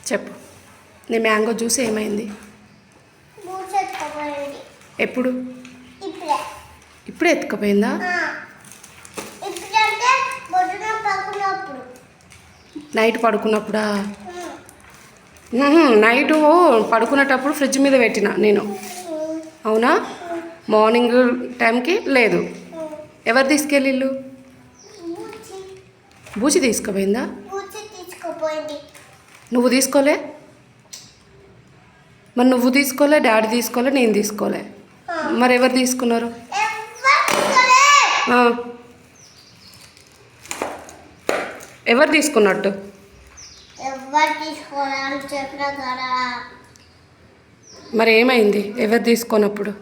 చెప్పు. నీ mango juice ఏమైంది? ఎప్పుడు? ఇప్పుడే ఎత్తుకుపోయిందా? నైట్ పడుకున్నప్పుడా? నైటు పడుకునేటప్పుడు ఫ్రిడ్జ్ మీద పెట్టిన నేను. అవునా? మార్నింగ్ టైంకి లేదు. ఎవరు తీసుకెళ్ళిళ్ళు? బూచి తీసుకుపోయిందా? నువ్వు తీసుకోలే? మరి నువ్వు తీసుకోలే, డాడీ తీసుకోలే, నేను తీసుకోలే. మరి ఎవరు తీసుకున్నారు? ఎవరు తీసుకున్నట్టు? మరి ఏమైంది ఎవరు తీసుకున్నప్పుడు?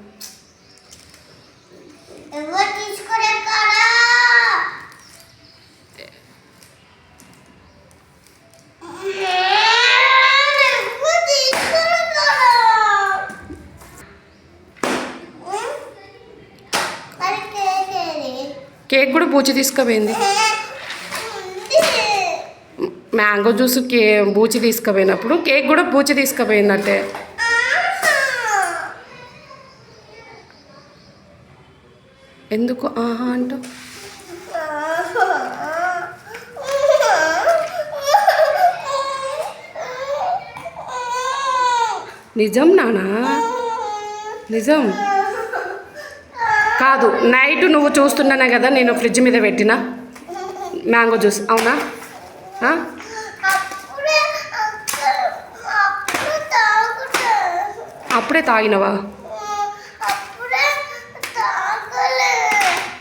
కేక్ కూడా బూచి తీసుకుపోయింది. మ్యాంగో జ్యూస్ బూచి తీసుకుపోయినప్పుడు కేక్ కూడా బూచి తీసుకుపోయిందంటే ఎందుకు ఆహా అంటూ? నిజం నానా? నిజం కాదు. నైట్ నువ్వు చూస్తున్నానే కదా నేను ఫ్రిడ్జ్ మీద పెట్టిన మ్యాంగో జ్యూస్. అవునా? అప్పుడే తాగినవా?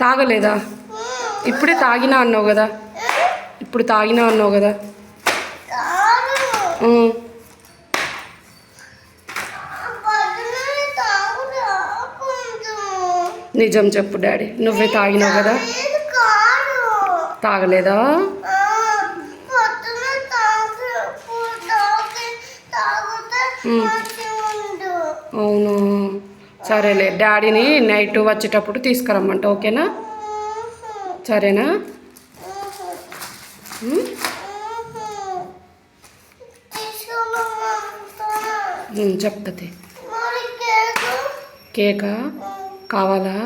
తాగలేదా? ఇప్పుడే తాగినా అన్నావు కదా. ఇప్పుడు తాగినా అన్నావు కదా. నిజం చెప్పు డాడీ, నువ్వే తాగినావు కదా. తాగలేదా? అవును. సరేలే, డాడీని నైట్ వచ్చేటప్పుడు తీసుకురమ్మంట. ఓకేనా? సరేనా? చెప్తుంది. కేకా కావాలా?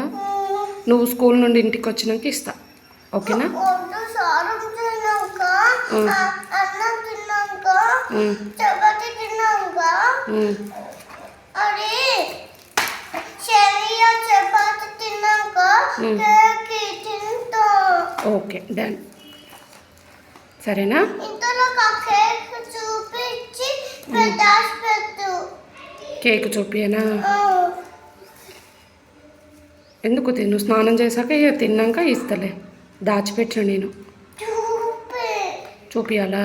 నువ్వు స్కూల్ నుండి ఇంటికి వచ్చినాక ఇస్తా. ఓకేనా? Okay done. సరేనా? కేక్ చూపియనా? ఎందుకు? తిను స్నానం చేశాక తిన్నాక ఇస్తలే. దాచిపెట్టిన నేను. చూపియాలా?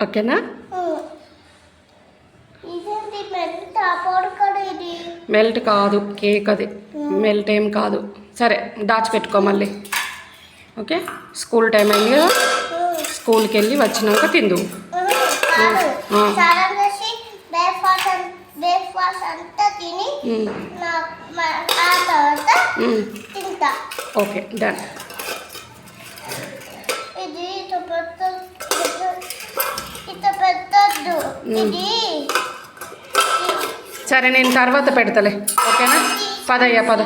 ఓకేనా? మెల్ట్ కాదు కేక్, అది మెల్ట్ ఏం కాదు. సరే దాచిపెట్టుకో మళ్ళీ. ఓకే? స్కూల్ టైం అయింది కదా, స్కూల్కి వెళ్ళి వచ్చినాక తిందు. Okay done. సరే నేను తర్వాత పెడతలే. ఓకేనా? పదయ్యా పద.